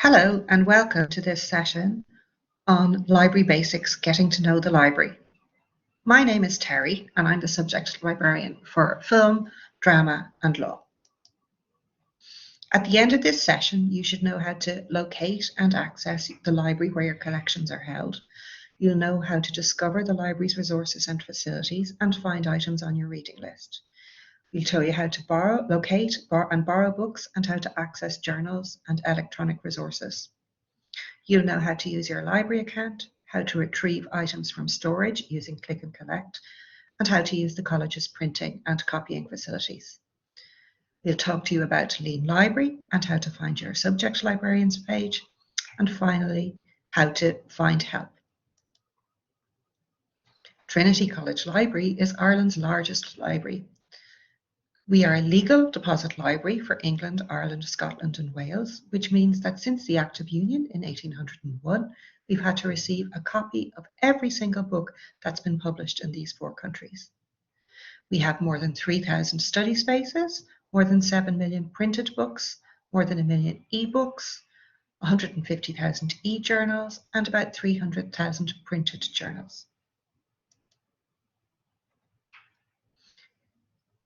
Hello and welcome to this session on Library Basics, Getting to Know the Library. My name is Terry and I'm the subject librarian for film, drama and law. At the end of this session, you should know how to locate and access the library where your collections are held. You'll know how to discover the library's resources and facilities and find items on your reading list. We'll tell you how to locate and borrow books and how to access journals and electronic resources. You'll know how to use your library account, how to retrieve items from storage using Click and Collect, and how to use the college's printing and copying facilities. We'll talk to you about Lean Library and how to find your subject librarians page, and finally, how to find help. Trinity College Library is Ireland's largest library. We are a legal deposit library for England, Ireland, Scotland and Wales, which means that since the Act of Union in 1801, we've had to receive a copy of every single book that's been published in these four countries. We have more than 3,000 study spaces, more than 7 million printed books, more than 1 million e-books, 150,000 e-journals and about 300,000 printed journals.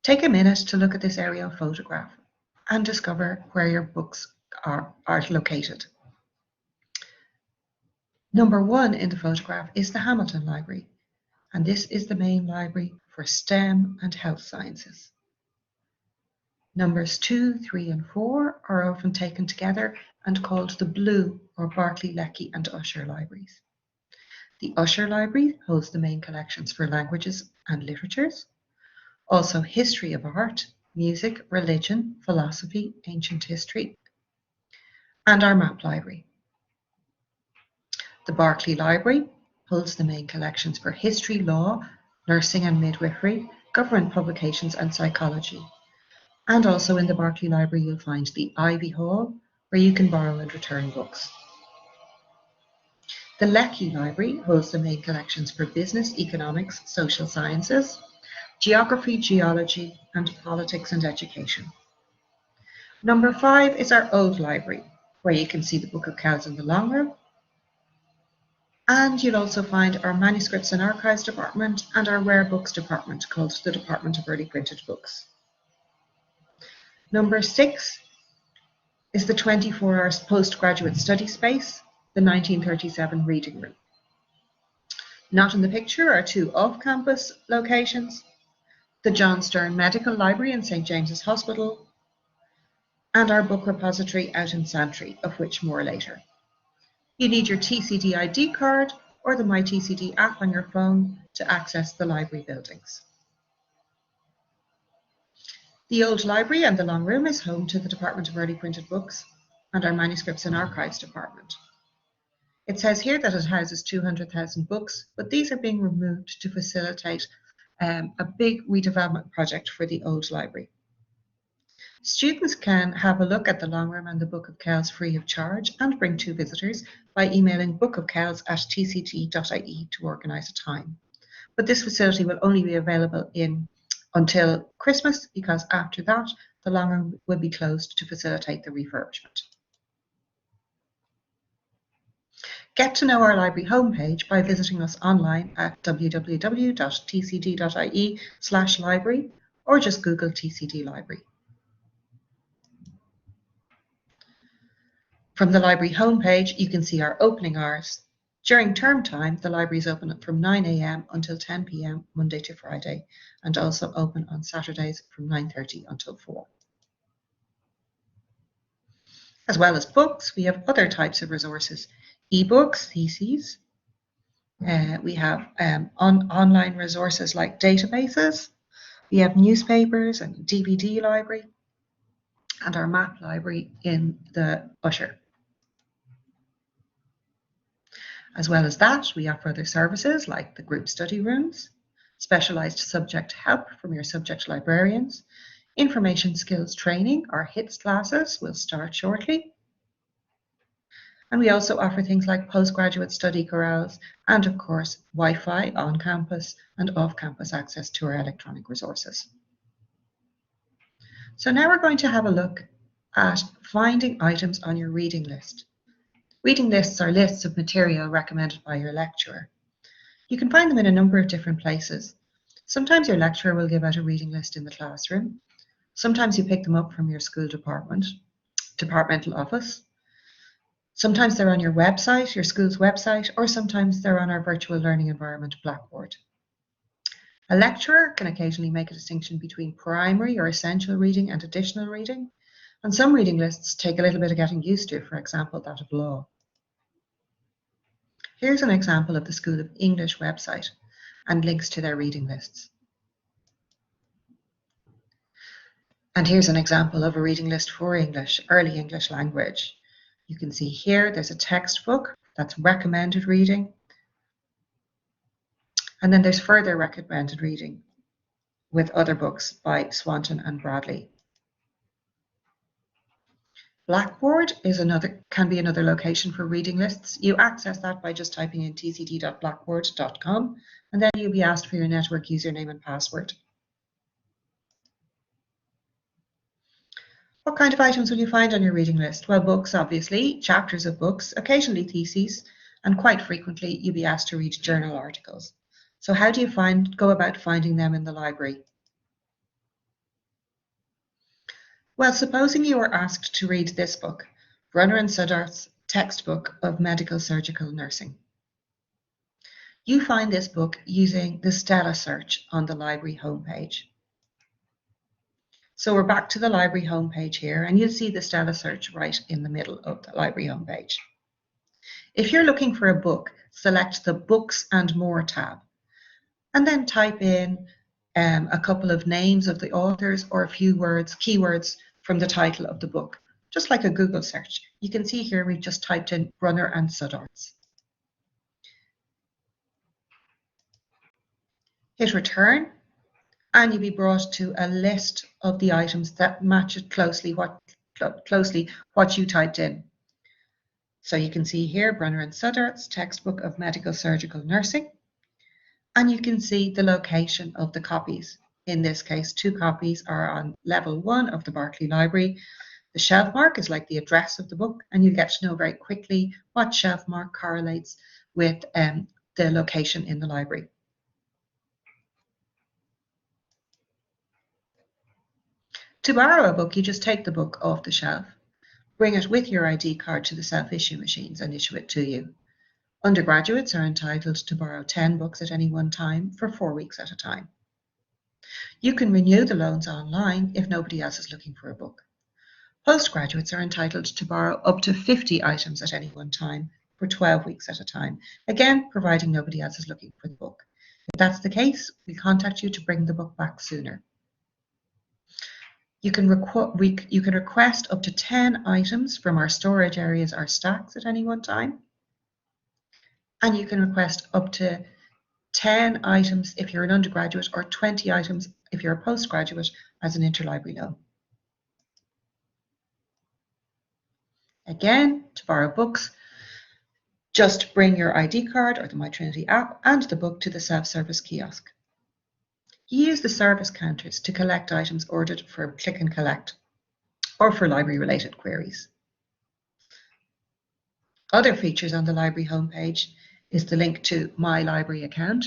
Take a minute to look at this aerial photograph and discover where your books are located. Number 1 in the photograph is the Hamilton Library, and this is the main library for STEM and health sciences. Numbers 2, 3 and 4 are often taken together and called the Blue or Barclay, Lecky and Usher libraries. The Usher Library holds the main collections for languages and literatures, also history of art, music, religion, philosophy, ancient history, and our map library. The Barclay Library holds the main collections for history, law, nursing and midwifery, government publications and psychology. And also in the Barclay Library you'll find the Ivy Hall, where you can borrow and return books. The Lecky Library holds the main collections for business, economics, social sciences, geography, geology, and politics and education. Number 5 is our Old Library, where you can see the Book of Kells in the long room. And you'll also find our Manuscripts and Archives department and our Rare Books department, called the Department of Early Printed Books. Number 6 is the 24-hour postgraduate study space, the 1937 Reading Room. Not in the picture are 2 off-campus locations, the John Stern Medical Library in St. James's Hospital, and our book repository out in Santry, of which more later. You need your TCD ID card or the MyTCD app on your phone to access the library buildings. The Old Library and the Long Room is home to the Department of Early Printed Books and our Manuscripts and Archives department. It says here that it houses 200,000 books, but these are being removed to facilitate a big redevelopment project for the Old Library. Students can have a look at the Long Room and the Book of Kells free of charge and bring 2 visitors by emailing bookofkells@tcd.ie to organise a time. But this facility will only be available until Christmas, because after that the Long Room will be closed to facilitate the refurbishment. Get to know our library homepage by visiting us online at www.tcd.ie/library or just Google TCD Library. From the library homepage, you can see our opening hours. During term time, the library is open from 9 a.m. until 10 p.m. Monday to Friday, and also open on Saturdays from 9:30 until 4. As well as books, we have other types of resources. E-books, theses. We have online resources like databases. We have newspapers and DVD library, and our map library in the Usher. As well as that, we offer other services like the group study rooms, specialised subject help from your subject librarians, information skills training, our HITS classes will start shortly. And we also offer things like postgraduate study corrals and, of course, Wi-Fi on campus and off-campus access to our electronic resources. So now we're going to have a look at finding items on your reading list. Reading lists are lists of material recommended by your lecturer. You can find them in a number of different places. Sometimes your lecturer will give out a reading list in the classroom. Sometimes you pick them up from your school departmental office. Sometimes they're on your website, your school's website, or sometimes they're on our virtual learning environment, Blackboard. A lecturer can occasionally make a distinction between primary or essential reading and additional reading, and some reading lists take a little bit of getting used to, for example, that of law. Here's an example of the School of English website and links to their reading lists. And here's an example of a reading list for English, early English language. You can see here there's a textbook that's recommended reading. And then there's further recommended reading with other books by Swanton and Bradley. Blackboard can be another location for reading lists. You access that by just typing in tcd.blackboard.com, and then you'll be asked for your network username and password. What kind of items will you find on your reading list? Well, books, obviously, chapters of books, occasionally theses, and quite frequently you'll be asked to read journal articles. So how do you go about finding them in the library? Well, supposing you were asked to read this book, Brunner and Suddarth's Textbook of Medical Surgical Nursing. You find this book using the Stella search on the library homepage. So we're back to the library homepage here, and you'll see the Stella search right in the middle of the library homepage. If you're looking for a book, select the Books and More tab, and then type in a couple of names of the authors or a few keywords from the title of the book, just like a Google search. You can see here we've just typed in Brunner and Suddarth's. Hit return, and you'll be brought to a list of the items that match it closely what you typed in. So you can see here Brunner and Suddarth's Textbook of Medical Surgical Nursing, and you can see the location of the copies. In this case, 2 copies are on level 1 of the Berkeley Library. The shelf mark is like the address of the book, and you get to know very quickly what shelf mark correlates with the location in the library. To borrow a book, you just take the book off the shelf, bring it with your ID card to the self-issue machines and issue it to you. Undergraduates are entitled to borrow 10 books at any one time for 4 weeks at a time. You can renew the loans online if nobody else is looking for a book. Postgraduates are entitled to borrow up to 50 items at any one time for 12 weeks at a time, again, providing nobody else is looking for the book. If that's the case, we'll contact you to bring the book back sooner. You can request up to 10 items from our storage areas or stacks at any one time. And you can request up to 10 items if you're an undergraduate or 20 items if you're a postgraduate as an interlibrary loan. Again, to borrow books, just bring your ID card or the MyTrinity app and the book to the self-service kiosk. You use the service counters to collect items ordered for click and collect or for library-related queries. Other features on the library homepage is the link to My Library account.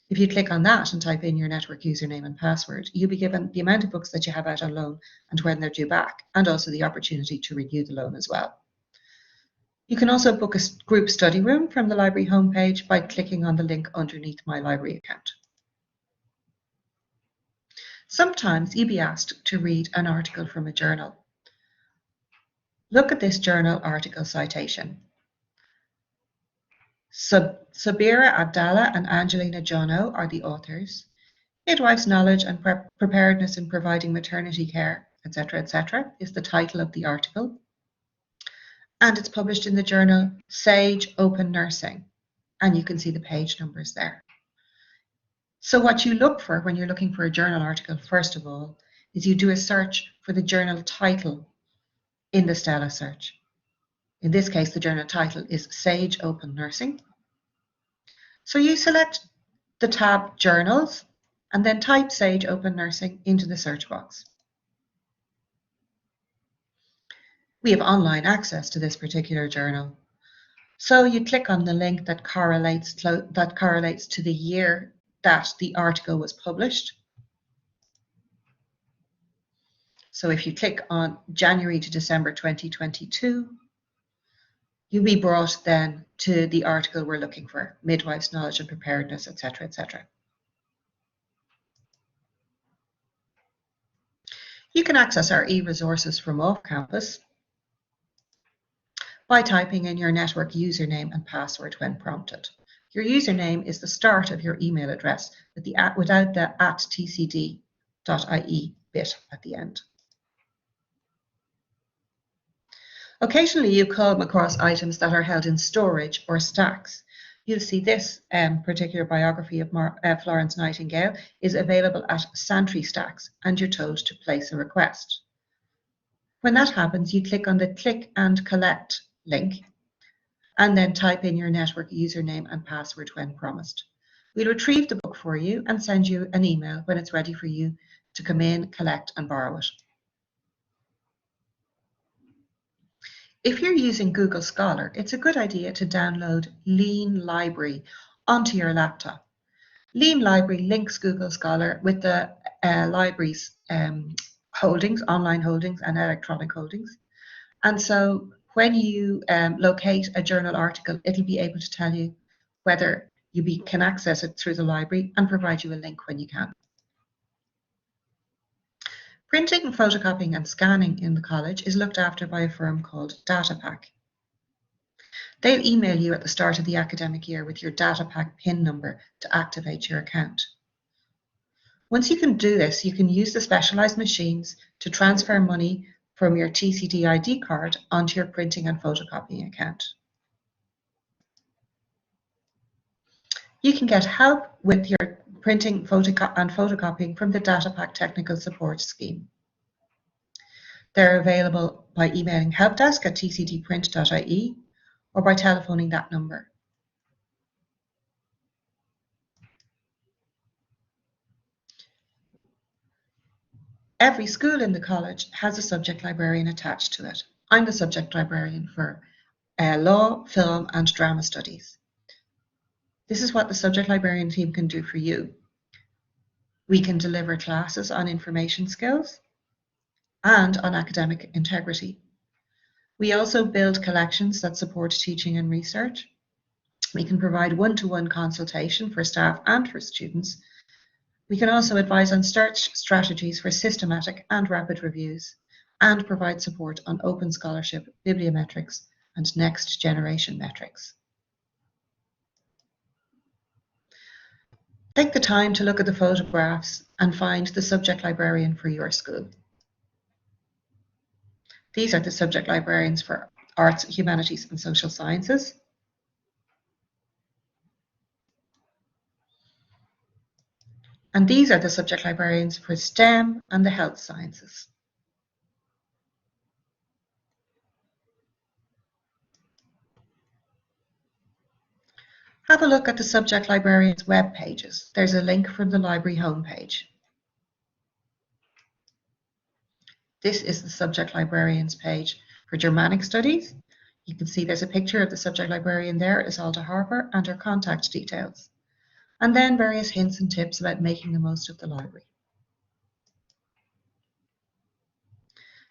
If you click on that and type in your network username and password, you'll be given the amount of books that you have out on loan and when they're due back, and also the opportunity to renew the loan as well. You can also book a group study room from the library homepage by clicking on the link underneath My Library account. Sometimes you'll be asked to read an article from a journal. Look at this journal article citation. Sabira Abdallah and Angelina Jono are the authors. Midwife's Knowledge and Preparedness in Providing Maternity Care, etc., is the title of the article. And it's published in the journal Sage Open Nursing. And you can see the page numbers there. So what you look for when you're looking for a journal article, first of all, is you do a search for the journal title in the Stella search. In this case, the journal title is Sage Open Nursing. So you select the tab Journals and then type Sage Open Nursing into the search box. We have online access to this particular journal. So you click on the link that correlates to the year that the article was published. So if you click on January to December 2022, you'll be brought then to the article we're looking for, Midwives' Knowledge and Preparedness, etc., etc. You can access our e-resources from off campus by typing in your network username and password when prompted. Your username is the start of your email address without the @tcd.ie bit at the end. Occasionally you come across items that are held in storage or stacks. You'll see this particular biography of Florence Nightingale is available at Santry Stacks, and you're told to place a request. When that happens, you click on the Click and Collect link and then type in your network username and password when promised. We'll retrieve the book for you and send you an email when it's ready for you to come in, collect and borrow it. If you're using Google Scholar, it's a good idea to download Lean Library onto your laptop. Lean Library links Google Scholar with the library's holdings, online holdings and electronic holdings. And so when you locate a journal article, it'll be able to tell you whether you can access it through the library and provide you a link when you can. Printing, photocopying and scanning in the college is looked after by a firm called DataPack. They'll email you at the start of the academic year with your DataPack PIN number to activate your account. Once you can do this, you can use the specialised machines to transfer money from your TCD ID card onto your printing and photocopying account. You can get help with your printing and photocopying from the DataPack Technical Support Scheme. They're available by emailing helpdesk@tcdprint.ie or by telephoning that number. Every school in the college has a subject librarian attached to it. I'm the subject librarian for law, film and drama studies. This is what the subject librarian team can do for you. We can deliver classes on information skills and on academic integrity. We also build collections that support teaching and research. We can provide one-to-one consultation for staff and for students. We can also advise on search strategies for systematic and rapid reviews and provide support on open scholarship, bibliometrics and next generation metrics. Take the time to look at the photographs and find the subject librarian for your school. These are the subject librarians for arts, humanities and social sciences. And these are the subject librarians for STEM and the health sciences. Have a look at the subject librarians' web pages. There's a link from the library homepage. This is the subject librarians page for Germanic studies. You can see there's a picture of the subject librarian there, Isolde Harper, and her contact details. And then various hints and tips about making the most of the library.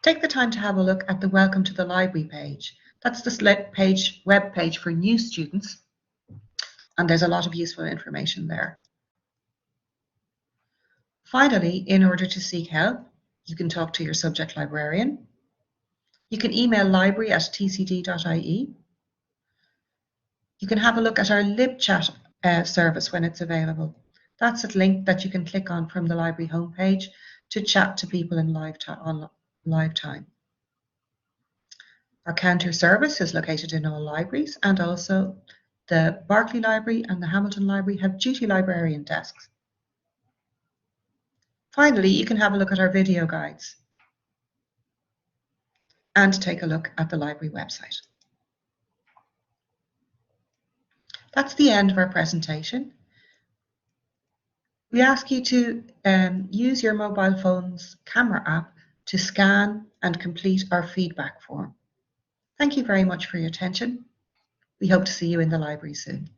Take the time to have a look at the Welcome to the Library page. That's the web page for new students, and there's a lot of useful information there. Finally, in order to seek help, you can talk to your subject librarian. You can email library@tcd.ie. You can have a look at our LibChat service when it's available. That's a link that you can click on from the library homepage to chat to people in live time. Our counter service is located in all libraries, and also the Berkeley Library and the Hamilton Library have duty librarian desks. Finally, you can have a look at our video guides and take a look at the library website. That's the end of our presentation. We ask you to use your mobile phone's camera app to scan and complete our feedback form. Thank you very much for your attention. We hope to see you in the library soon.